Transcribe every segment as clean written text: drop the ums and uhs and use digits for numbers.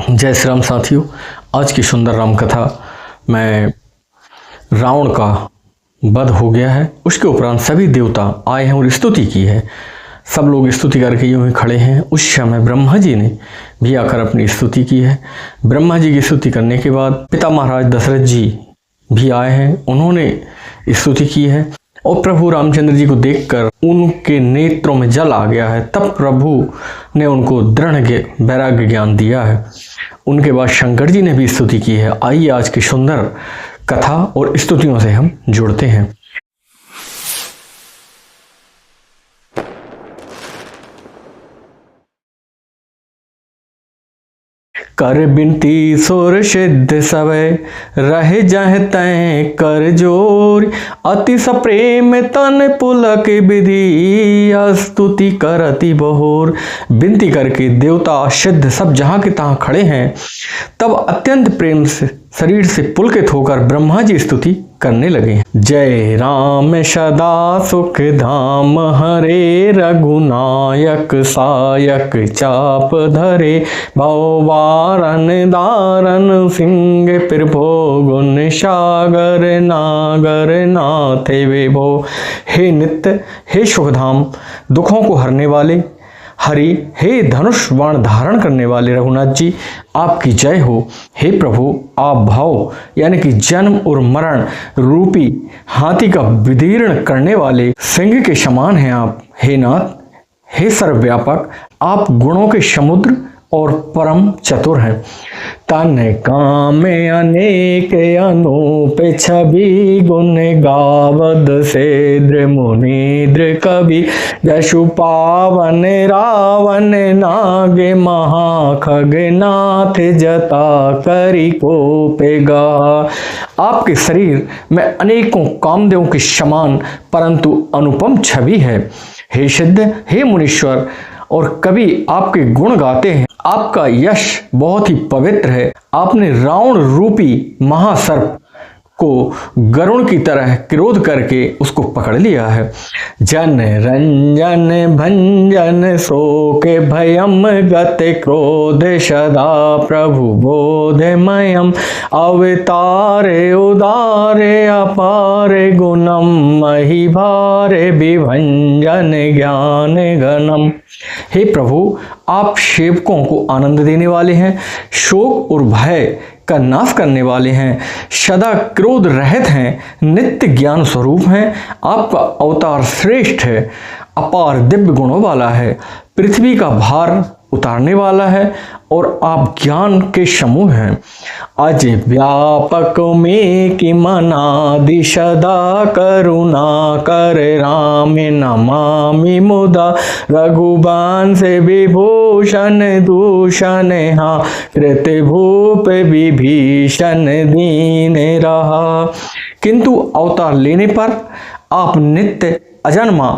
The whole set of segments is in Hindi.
जय श्री राम साथियों। आज की सुंदर राम कथा में रावण का वध हो गया है, उसके उपरांत सभी देवता आए हैं और स्तुति की है। सब लोग स्तुति करके यूं ही खड़े हैं। उस समय ब्रह्मा जी ने भी आकर अपनी स्तुति की है। ब्रह्मा जी की स्तुति करने के बाद पिता महाराज दशरथ जी भी आए हैं, उन्होंने स्तुति की है और प्रभु रामचंद्र जी को देखकर उनके नेत्रों में जल आ गया है। तब प्रभु ने उनको दृढ़ वैराग्य ज्ञान दिया है। उनके बाद शंकर जी ने भी स्तुति की है। आइए आज की सुंदर कथा और स्तुतियों से हम जुड़ते हैं। कर बिनती सुर सिद्ध सवै रह जह तैं कर जोर अति सप्रेम तन पुलक विधि स्तुति करति बहोर। विनती करके देवता सिद्ध सब जहाँ के तहाँ खड़े हैं। तब अत्यंत प्रेम से शरीर से पुलकित होकर ब्रह्मा जी स्तुति करने लगे। जय राम सदा सुख धाम हरे रघुनायक सायक चाप धरे भव वारन दारन सिंह प्रभो गुण सागर नागर नाथे विभो। हे नित्य, हे सुखधाम, दुखों को हरने वाले हरि, हे धनुष बाण धारण करने वाले रघुनाथ जी, आपकी जय हो। हे प्रभु, आप भव यानी कि जन्म और मरण रूपी हाथी का विदीर्ण करने वाले सिंह के समान हैं आप। हे नाथ, हे सर्वव्यापक, आप गुणों के समुद्र और परम चतुर हैं। तन काम अनेक अनूप छवि गुण गावद सेद्र मुनिद्र कवि जशु पावन रावण नागे महाखग नाथ जता करी कोपे गा। आपके शरीर में अनेकों कामदेवों के समान परंतु अनुपम छवि है। हे सिद्ध, हे मुनीश्वर और कवि आपके गुण गाते हैं। आपका यश बहुत ही पवित्र है। आपने रावण रूपी महासर्प को गरुण की तरह क्रोध करके उसको पकड़ लिया है। जन रंजन भंजन शोक भयम गत क्रोध सदा प्रभु बोधमयम अवतारे उदारे अपारे गुणम मही भारे विभंजन ज्ञान गणम। हे प्रभु, आप सेवकों को आनंद देने वाले हैं, शोक और भय का नाश करने वाले हैं, सदा क्रोध रहित हैं, नित्य ज्ञान स्वरूप हैं। आपका अवतार श्रेष्ठ है, अपार दिव्य गुणों वाला है, पृथ्वी का भार उतारने वाला है और आप ज्ञान के समूह हैं। अज व्यापक में कि मनादि सदा करुणा कर राम नमामि मुदा रघुवंश विभूषण दूषण हा कृत भूप विभीषण दीन रहा। किंतु अवतार लेने पर आप नित्य अजन्मा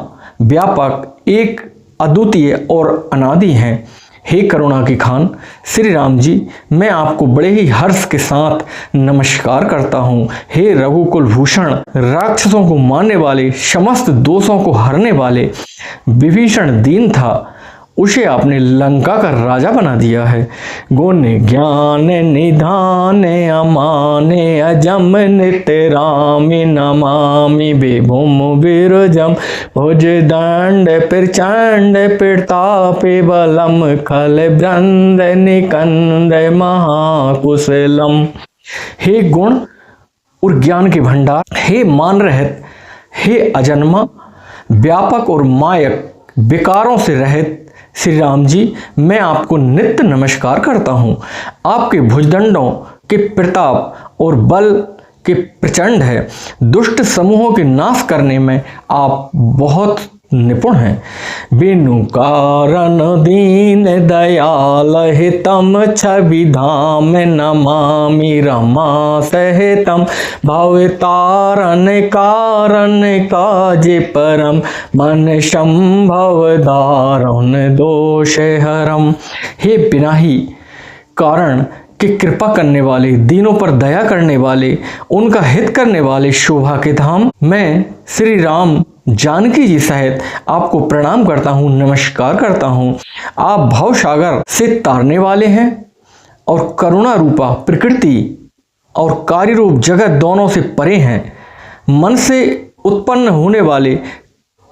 व्यापक एक अद्वितीय और अनादि हैं। हे करुणा के खान श्री राम जी, मैं आपको बड़े ही हर्ष के साथ नमस्कार करता हूँ। हे रघुकुल भूषण, राक्षसों को मारने वाले, समस्त दोषों को हरने वाले विभीषण दीन था, उसे आपने लंका का राजा बना दिया है। गुण ज्ञान निधान अमाने अजम नित्य राम नमामि विभुम विरजम भुज दंड प्रचंड प्रताप बलम खल ब्रंद निकंद महाकुशलम। हे गुण और ज्ञान के भंडार, हे मान रहित, हे अजन्मा व्यापक और मायक विकारों से रहित श्री राम जी, मैं आपको नित्य नमस्कार करता हूँ। आपके भुजदंडों के प्रताप और बल के प्रचंड है। दुष्ट समूहों के नाश करने में आप बहुत निपुण हैं। बिनु कारण दीन दयाल हितम छवि धाम नमामि रमा सहितम भवतारण कारण काज परम मन संभव दारुण दोष हरम। हे बिना ही कारण कि कृपा करने वाले, दीनों पर दया करने वाले, उनका हित करने वाले शोभा के धाम, मैं श्री राम जानकी जी सहित आपको प्रणाम करता हूँ, नमस्कार करता हूँ। आप भव सागर से तारने वाले हैं, और करुणा रूपा प्रकृति और कार्य रूप जगत दोनों से परे हैं। मन से उत्पन्न होने वाले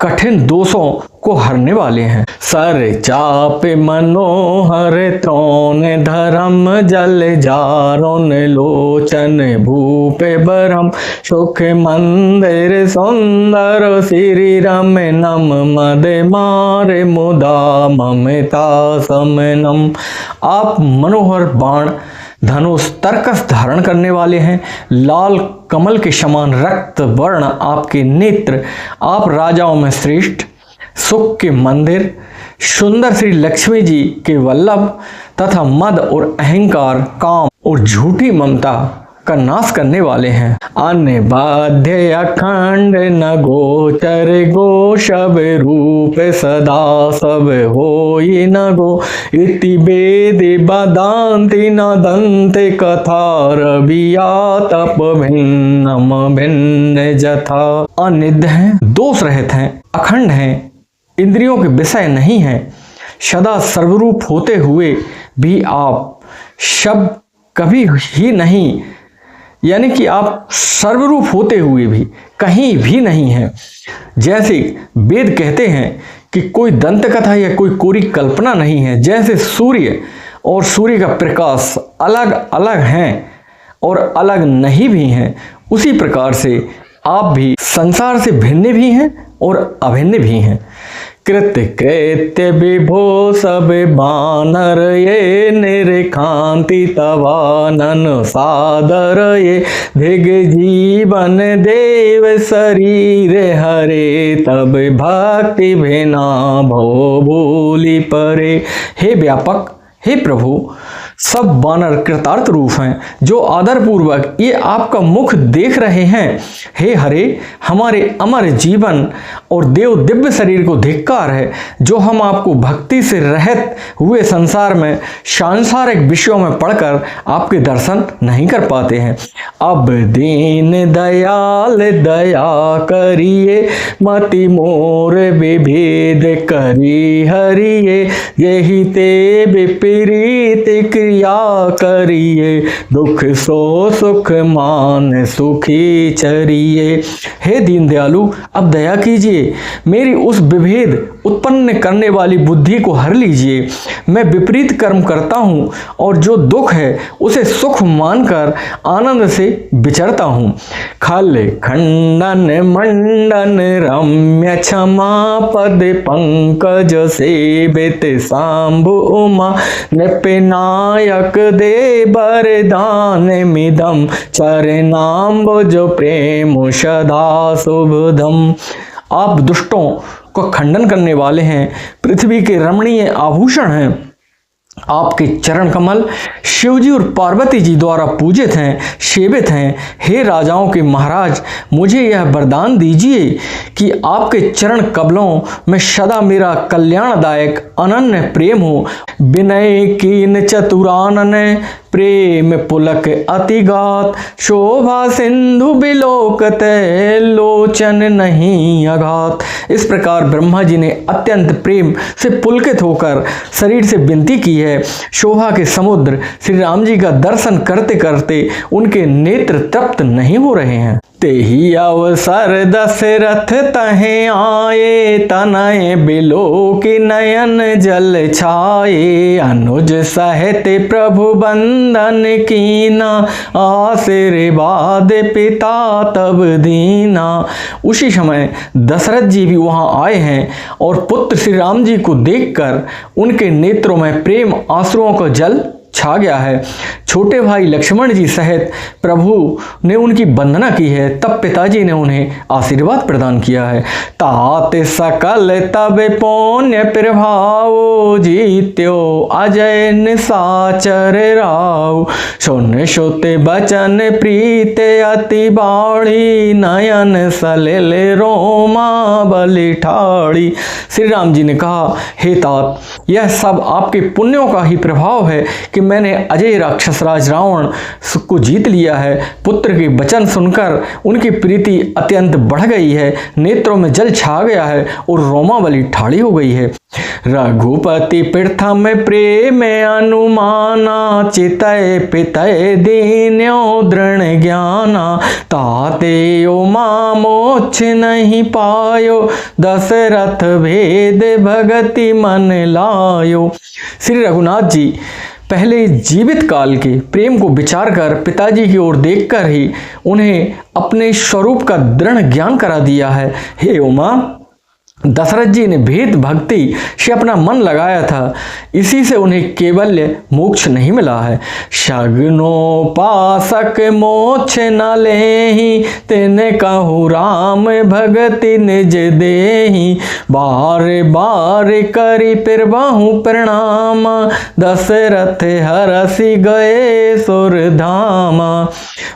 कठिन दोषों को हरने वाले हैं। सर चाप मनोहर त्रोन धर्म जल जारोन लोचन भूपे बरम सुख मंदिर सुंदर श्री रम नम मद मारे मुदा ममता समनम। आप मनोहर बाण धनुष तरकस धारण करने वाले हैं। लाल कमल के समान रक्त वर्ण आपके नेत्र। आप राजाओं में श्रेष्ठ, सुख के मंदिर, सुंदर श्री लक्ष्मी जी के वल्लभ तथा मद और अहंकार, काम और झूठी ममता का नाश करने वाले हैं। अन्य बाध्य अखंड न गोचर गो सब रूप सदा सब होई न गो इति वेद बदांति न दंते कथा रविया तप भिन्नम भिन्न जथा। अनिद्य हैं, दोष रहित हैं, अखंड हैं, इंद्रियों के विषय नहीं हैं, सदा सर्वरूप होते हुए भी आप शब्द कभी ही नहीं, यानी कि आप सर्वरूप होते हुए भी कहीं भी नहीं हैं। जैसे वेद कहते हैं कि कोई दंत कथा या कोई कोरी कल्पना नहीं है, जैसे सूर्य और सूर्य का प्रकाश अलग अलग हैं और अलग नहीं भी हैं, उसी प्रकार से आप भी संसार से भिन्न भी हैं और अभिन्न भी हैं। कृत्य कृत्य विभो सब बानर ये निरखांति तवानन सादर ये धिग जीवन देव शरीर हरे तब भक्ति भिना भो भूलि परे। हे व्यापक, हे प्रभु, सब बानर कृतार्थ रूप हैं जो आदरपूर्वक ये आपका मुख देख रहे हैं। हे हरे, हमारे अमर जीवन और देव दिव्य शरीर को धिक्कार है जो हम आपको भक्ति से रहित हुए संसार में सांसारिक विषयों में पढ़कर आपके दर्शन नहीं कर पाते हैं। अब दीन दयाल दया करिए मति मोर विभेद करी हरिये यही ते विपरीत क्रिया करिए दुख सो सुख मान सुखी चरिए। हे दीन दयालु, अब दया कीजिए, मेरी उस विभेद उत्पन्न करने वाली बुद्धि को हर लीजिए। मैं विपरीत कर्म करता हूँ और जो दुख है उसे सुख मानकर आनंद से विचरता हूँ। खल खंडन मंडन रम्य क्षमा पद पंकज सेवित सांभु उमा नृपनायक दे बरदान मिदम चरणाम्बुज प्रेम सदा शुभदम। आप दुष्टों को खंडन करने वाले हैं, पृथ्वी के रमणीय आभूषण हैं। आपके चरण कमल शिवजी और पार्वती जी द्वारा पूजित हैं, सेवित हैं। हे राजाओं के महाराज, मुझे यह वरदान दीजिए कि आपके चरण कमलों में सदा मेरा कल्याणदायक अनन्य प्रेम हो। विनय कीन चतुरानन प्रेम पुलक अतिगात शोभा सिंधु बिलोकत लोचन नहीं अघात। इस प्रकार ब्रह्मा जी ने अत्यंत प्रेम से पुलकित होकर शरीर से विनती की है। शोभा के समुद्र श्री राम जी का दर्शन करते करते उनके नेत्र तृप्त नहीं हो रहे हैं। तेहि अवसर दशरथ तहें आए तनय बिलो की नयन जल छाए अनुज सहित प्रभु बंदन कीना आशीर्वाद पिता तब दीना। उसी समय दशरथ जी भी वहां आए हैं और पुत्र श्री राम जी को देखकर उनके नेत्रों में प्रेम आंसुओं का जल छा गया है। छोटे भाई लक्ष्मण जी सहित प्रभु ने उनकी वंदना की है, तब पिताजी ने उन्हें आशीर्वाद प्रदान किया है। तात सकल तब पुण्य प्रभाव जीत्यो अजय निशाचर राव सुन सुते बचन प्रीत अति बाणी नयन सलिल रोमा बलि ठाड़ी। श्री राम जी ने कहा, हे तात, यह सब आपके पुण्यों का ही प्रभाव है कि मैंने अजय राक्षस राज रावण को जीत लिया है। पुत्र के वचन सुनकर उनकी प्रीति अत्यंत बढ़ गई है, नेत्रों में जल छा गया है और रोमावली ठाड़ी हो गई है। रघुपति प्रथम प्रेम अनुमाना, चितय पितय दीन्यो दृढ़ ज्ञाना, ताते उमा मोक्ष नहीं पायो, दशरथ भेद भगति मन लायो। श्री रघुनाथ जी पहले जीवित काल के प्रेम को विचार कर पिताजी की ओर देखकर ही उन्हें अपने स्वरूप का दृढ़ ज्ञान करा दिया है। हे उमा, दशरथ जी ने भेद भक्ति से अपना मन लगाया था, इसी से उन्हें केवल्य मोक्ष नहीं मिला है। शगनोपासक मोक्ष न लेहि, तेने कहु राम भगति निज देहि, बार बार करी फिर बहु प्रणाम, दशरथ हरसि गए सुर धाम।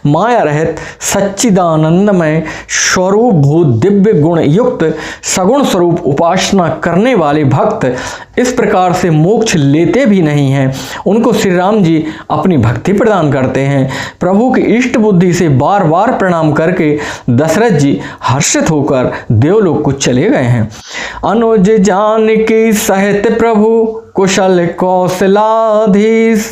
माया रहित सच्चिदानंदमय स्वरूप भूत दिव्य गुण युक्त सगुण स्वरूप उपासना करने वाले भक्त इस प्रकार से मोक्ष लेते भी नहीं हैं। उनको श्री राम जी अपनी भक्ति प्रदान करते हैं। प्रभु की इष्ट बुद्धि से बार बार प्रणाम करके दशरथ जी हर्षित होकर देवलोक को चले गए हैं। अनुज जानकी सहित प्रभु कुशल कौशलाधीश,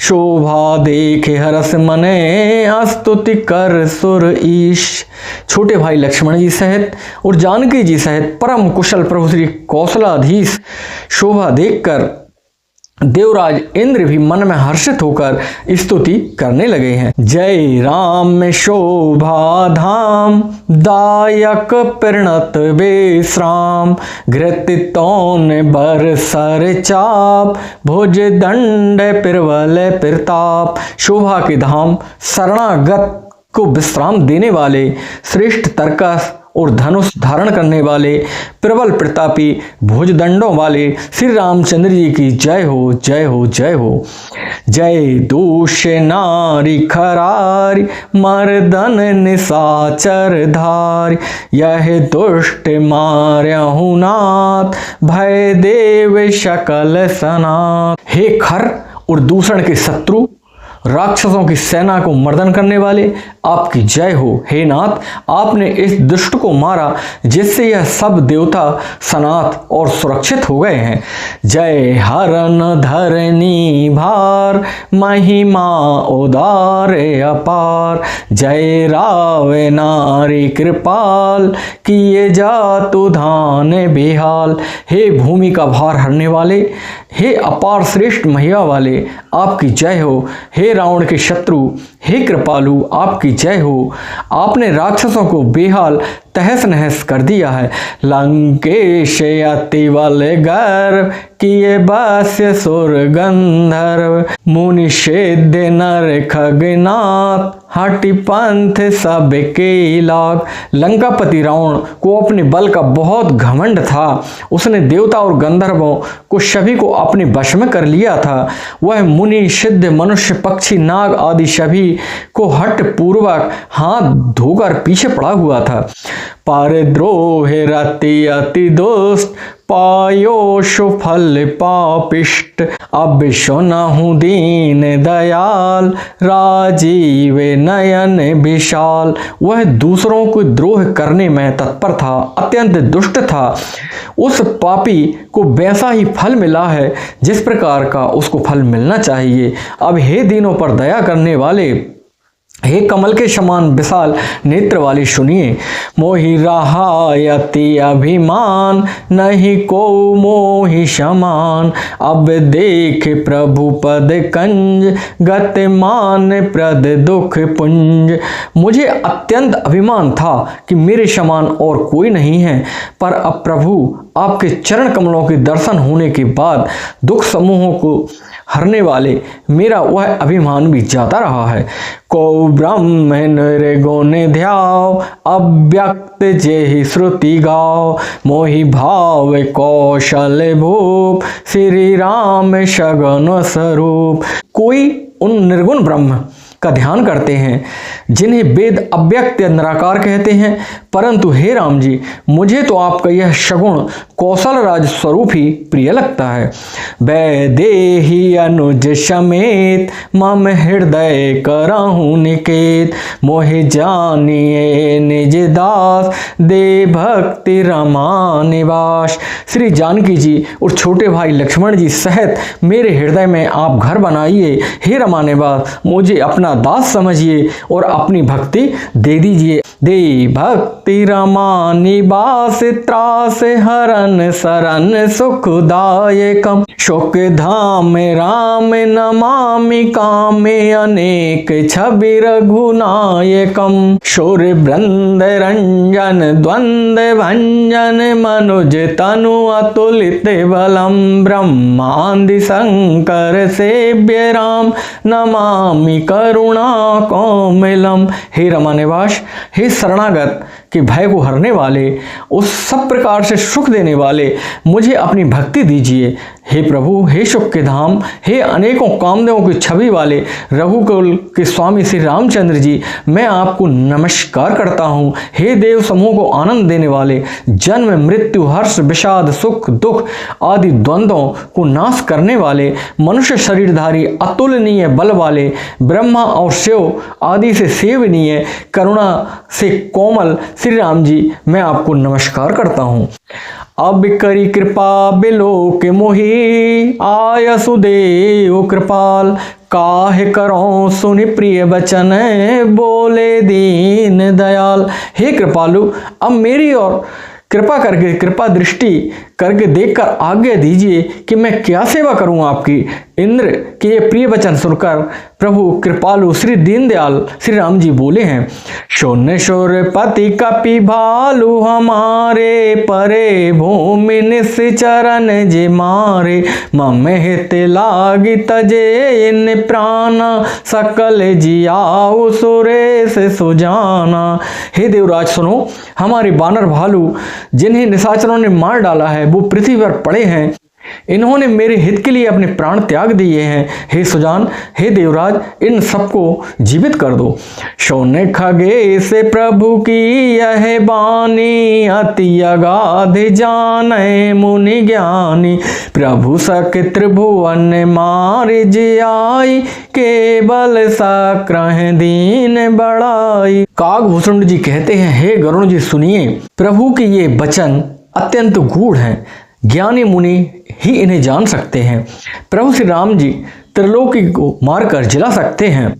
शोभा देखे हरस मने, स्तुति कर सुर ईश। छोटे भाई लक्ष्मण जी सहित और जानकी जी सहित परम कुशल प्रभु श्री कौशलाधीश शोभा देखकर देवराज इंद्र भी मन में हर्षित होकर स्तुति करने लगे हैं। जय राम शोभा धाम, दायक प्रणत विश्राम, घृतितौन बर सर चाप, भुज दंड प्रबल प्रताप। शोभा के धाम, शरणागत को विश्राम देने वाले, श्रेष्ठ तर्कस और धनुष धारण करने वाले, प्रबल प्रतापी, भुजदंडों वाले श्री रामचंद्र जी की जय हो, जय हो, जय हो। जय दूष नारी खरारी, मर्दन निशाचर धारी, यह दुष्ट मार्यहु नाथ, भय देव शकल सनाथ। हे खर और दूषण के शत्रु, राक्षसों की सेना को मर्दन करने वाले, आपकी जय हो। हे नाथ, आपने इस दुष्ट को मारा जिससे यह सब देवता सनाथ और सुरक्षित हो गए हैं। जय हरन धरनी भार, महिमा उदार अपार, जय रावे नारी कृपाल, किए जातु धान बिहाल। हे भूमि का भार हरने वाले, हे अपार श्रेष्ठ महिमा वाले, आपकी जय हो। हे रावण के शत्रु, हे कृपालु, आपकी जय हो। आपने राक्षसों को बेहाल तहस नहस कर दिया है। लंकेश अति बल गर्व, किए बास्य सुर गंधर्व, मुनि सिद्ध नर खगनाथ, हटि पंथ सबके लाग। लंकापति रावण को अपने बल का बहुत घमंड था। उसने देवता और गंधर्वों को सभी को अपने वश में कर लिया था। वह मुनि सिद्ध मनुष्य पक्षी नाग आदि सभी को हट पूर्वक हाथ धोकर पीछे पड़ा हुआ था। परद्रोह रति अति दुष्ट, पायो सुफल पापिष्ट, अब सुनहु दीन दयाल, राजीव नयन विशाल। वह दूसरों को द्रोह करने में तत्पर था, अत्यंत दुष्ट था। उस पापी को वैसा ही फल मिला है जिस प्रकार का उसको फल मिलना चाहिए। अब हे दीनों पर दया करने वाले, हे कमल के समान विशाल नेत्र वाले, सुनिए। मोहि रहायति अभिमान, नहीं को मोहि समान, अब देख प्रभु पद कंज, गतिमान प्रद दुख पुंज। मुझे अत्यंत अभिमान था कि मेरे समान और कोई नहीं है, पर अब प्रभु आपके चरण कमलों के दर्शन होने के बाद दुख समूहों को हरने वाले मेरा वह अभिमान भी जाता रहा है। को ब्रह्म निर्गुण ध्याव, अव्यक्त जेहि श्रुति गाओ, मोहि भाव कौशल भूप, श्री राम सगुन स्वरूप। कोई उन निर्गुण ब्रह्म का ध्यान करते हैं जिन्हें वेद अव्यक्त या निराकार कहते हैं, परंतु हे राम जी, मुझे तो आपका यह सगुण कौशल राज स्वरूप ही प्रिय लगता है। वैदेही अनुज समेत मम हृदय कराहूँ निकेत, मोहि जानिए निज दास दे भक्ति रमा निवास। श्री जानकी जी और छोटे भाई लक्ष्मण जी सहित मेरे हृदय में आप घर बनाइए। हे रमा निवास, मुझे अपना दास समझिए और अपनी भक्ति दे दीजिए। दे भक्ति रमा निवास त्रास हरन शरण सुखदायकम, सुख धाम राम नमामि कामे अनेक छवि रघुनायकम। शूर वृंद रंजन द्वंद भंजन मनुज तनु अतुलित बलम, ब्रह्मादि शंकर सेव्य राम नमामि करुणा कोमलम। हे रमा निवास, हे शरणागत के भय को हरने वाले, उस सब प्रकार से सुख देने वाले, मुझे अपनी भक्ति दीजिए। हे प्रभु, हे सुख के धाम, हे अनेकों कामदेवों की छवि वाले रघुकुल के स्वामी श्री रामचंद्र जी, मैं आपको नमस्कार करता हूँ। हे देव समूह को आनंद देने वाले, जन्म मृत्यु हर्ष विषाद सुख दुख आदि द्वंद्वों को नाश करने वाले, मनुष्य शरीरधारी अतुलनीय बल वाले, ब्रह्मा और शिव आदि से सेवनीय करुणा से कोमल श्री राम जी, मैं आपको नमस्कार करता हूँ। अब करी कृपा बिलोक मोहि, आयसु देव कृपाल, काहे करो सुनि प्रिय वचन, बोले दीन दयाल। हे कृपालु, अब मेरी और कृपा करके, कृपा दृष्टि करके देखकर आज्ञा दीजिए कि मैं क्या सेवा करूं आपकी। इंद्र के ये प्रिय वचन सुनकर प्रभु कृपालु श्री दीनदयाल श्री राम जी बोले हैं, शून्य शूरपति कपि भालु हमारे, परे भूमि निश्चरण जे मारे, मम हित लागी तजे इन प्राणा, सकल जियाऊ सुरेश सुजाना। हे देवराज सुनो, हमारे बानर भालू जिन्हें निशाचरों ने मार डाला है वो पृथ्वी पर पड़े हैं, इन्होंने मेरे हित के लिए अपने प्राण त्याग दिए हैं। हे सुजान, हे देवराज, इन सबको जीवित कर दो। शौन्य खगे से प्रभु की यह बानी, अति अगाध जाने मुनि ज्ञानी, प्रभु सक त्रिभुवन मार जियाई, केवल सक्रह दीन बड़ाई। काकभूषण जी कहते हैं, हे गरुण जी सुनिए, प्रभु के ये वचन अत्यंत गूढ़ हैं, ज्ञानी मुनि ही इन्हें जान सकते हैं। प्रभु श्री राम जी त्रिलोकी को मारकर जिला सकते हैं,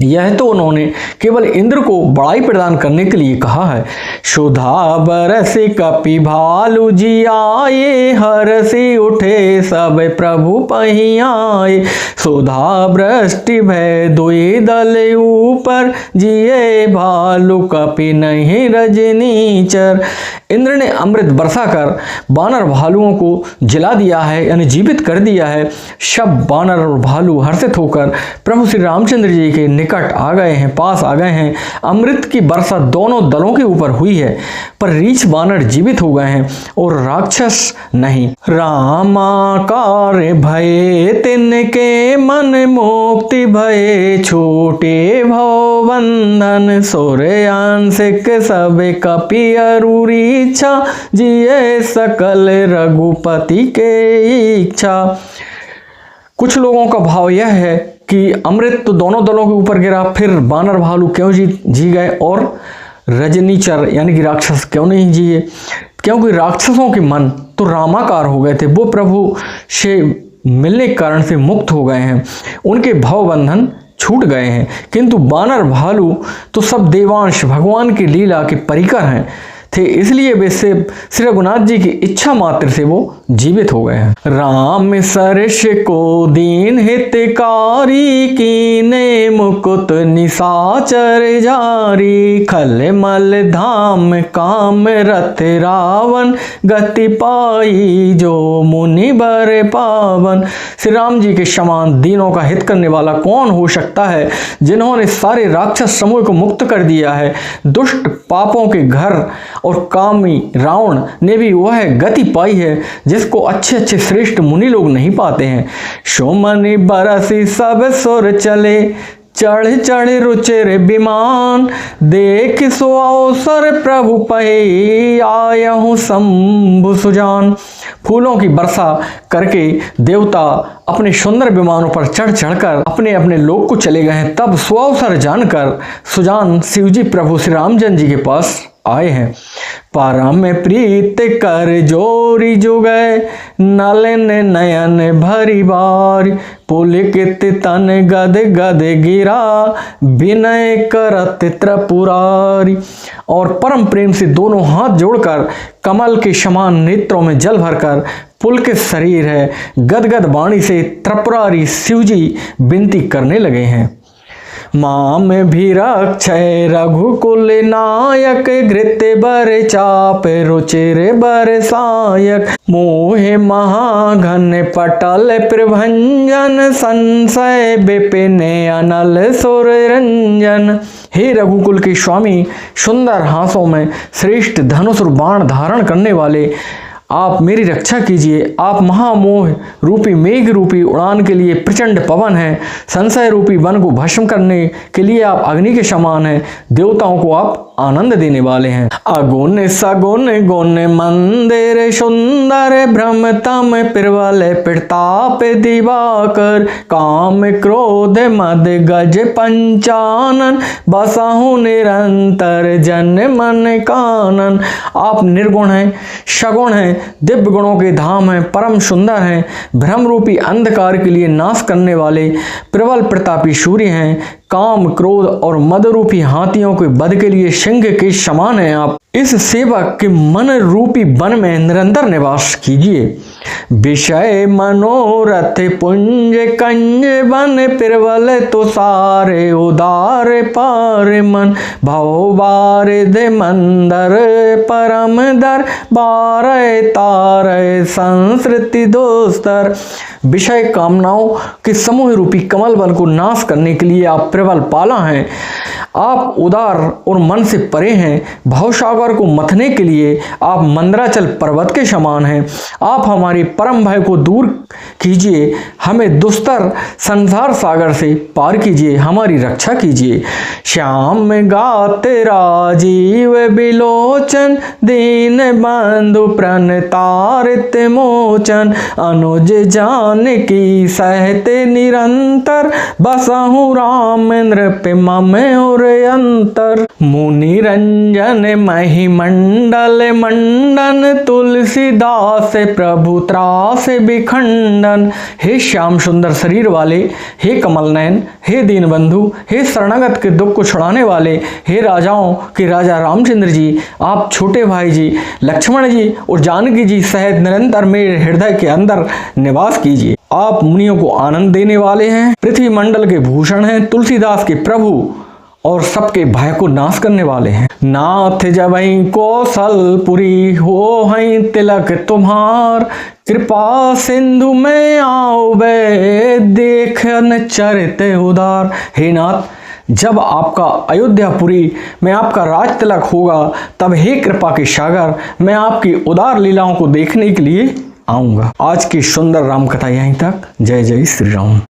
यह तो उन्होंने केवल इंद्र को बड़ाई प्रदान करने के लिए कहा है। शोधा बरस कपि भालू जी आए, हरसी उठे सब प्रभु पहियाए, शोधा वृष्टि भय दुई दल ऊपर, जिये भालू कपि नहीं रजनीचर। इंद्र ने अमृत बरसा कर बानर भालुओं को जिला दिया है, यानी जीवित कर दिया है। सब बानर और भालू हर्षित होकर प्रभु श्री रामचंद्र जी के निकट आ गए हैं, पास आ गए हैं। अमृत की वर्षा दोनों दलों के ऊपर हुई है, पर रीछ बानर जीवित हो गए हैं और राक्षस नहीं। रामाकार भये तिनके मन मुक्ति भये, छूटे भव बंधन सूर्यांशिक सब कपि अरूरी इच्छा, जिये सकल रघुपति के इच्छा। कुछ लोगों का भाव यह है कि अमृत तो दोनों दलों के ऊपर गिरा, फिर बानर भालू क्यों जी गए और रजनीचर यानी कि राक्षस क्यों नहीं जिए? क्योंकि राक्षसों के मन तो रामाकार हो गए थे, वो प्रभु से मिलने के कारण से मुक्त हो गए हैं, उनके भव बंधन छूट गए हैं। किंतु बानर भालू तो सब देवांश भगवान की लीला के परिकर हैं थे, इसलिए वे से श्री रघुनाथ जी की इच्छा मात्र से वो जीवित हो गए हैं। राम सरस को दीन हितकारी, कीने मुकुट निशाचर जारी, खल मल धाम काम रथ रावण, गति पाई जो मुनि बर पावन। श्री राम जी के समान दीनों का हित करने वाला कौन हो सकता है, जिन्होंने सारे राक्षस समूह को मुक्त कर दिया है। दुष्ट पापों के घर और कामी रावण ने भी वह गति पाई है जिसको अच्छे अच्छे श्रेष्ठ मुनि लोग नहीं पाते हैं। सोमनि बरसी सब सुर चले, चढ़ चढ़ रुचिर विमान, देख सो अवसर प्रभु पहे, आयहूँ शंभु सुजान। फूलों की वर्षा करके देवता अपने सुंदर विमानों पर चढ़ चढ़कर अपने अपने लोक को चले गए हैं। तब सुअवसर जानकर सुजान शिवजी प्रभु श्री रामचंद्र जी के पास आए हैं। परम प्रीत कर जोरी जुगै, नलन नयन भरी बार, पुलकित तन गद गद गिरा, विनय करत त्रिपुरारी। और परम प्रेम से दोनों हाथ जोड़कर कमल के समान नेत्रों में जल भरकर पुलकित शरीर है, गदगद वाणी से त्रिपुरारी शिवजी विनती करने लगे हैं। माम भी रक्षय रघुकुल नायक, घृत बर चाप रुचिर बर सायक, मोहे महाघन पटल प्रभंजन, संशय विपिन अनल सुर रंजन। हे रघुकुल के स्वामी, सुंदर हाथों में श्रेष्ठ धनुष और बाण धारण करने वाले, आप मेरी रक्षा कीजिए। आप महामोह रूपी मेघ रूपी उड़ान के लिए प्रचंड पवन हैं, संशय रूपी वन को भस्म करने के लिए आप अग्नि के समान हैं, देवताओं को आप आनंद देने वाले हैं। अगुण सगुण गुण मंदिर सुंदर, भ्रमतम प्रबल प्रताप दिवाकर, काम क्रोध मद गज पंचानन, बसहु निरंतर जन मन कानन। आप निर्गुण हैं, सगुण हैं, दिव्य गुणों के धाम हैं, परम सुंदर हैं, भ्रम रूपी अंधकार के लिए नाश करने वाले प्रबल प्रतापी सूर्य हैं, काम क्रोध और मद रूपी हाथियों के वध के लिए सिंह के समान हैं। आप इस सेवक के मन रूपी वन में निरंतर निवास कीजिए। विषय मनोरथ पुंज कंज वन, प्रबल तुषारे उदार पार मन, भव बारिद मंदर परम दर, बारह तारय संस्कृति दोस्तर। विषय कामनाओं के समूह रूपी कमल वन को नाश करने के लिए आप प्रबल पाला हैं। आप उदार और मन से परे हैं, भवसागर को मथने के लिए आप मंदराचल पर्वत के समान हैं। आप हमारे परम भय को दूर कीजिए, हमें दुस्तर संसार सागर से पार कीजिए, हमारी रक्षा कीजिए। श्याम गाते राजीव बिलोचन, दीन बंधु प्रण तारित मोचन, अनुज जान की सहते निरंतर, बसहु राम नृप मम और अंतर। मुनि रंजन महिमंडल मंडन, तुलसीदास प्रभु त्रास विखंडन। हे श्याम सुंदर शरीर वाले, हे कमल नयन, हे दीन बंधु, हे शरणागत के दुख को छुड़ाने वाले, हे राजाओं के राजा रामचंद्र जी, आप छोटे भाई जी लक्ष्मण जी और जानकी जी सहित निरंतर मेरे हृदय के अंदर निवास कीजिए। आप मुनियों को आनंद देने वाले हैं, पृथ्वी मंडल के भूषण हैं, तुलसीदास के प्रभु और सबके भय को नाश करने वाले हैं। नाथ जबई कौशलपुरी, हो हैं तिलक तुम्हार, कृपा सिंधु में आओ देखन चरित उदार। हे नाथ, जब आपका अयोध्यापुरी में आपका राज तिलक होगा, तब हे कृपा के सागर, मैं आपकी उदार लीलाओं को देखने के लिए आऊंगा। आज की सुंदर राम कथा यहीं तक। जय जय श्री राम।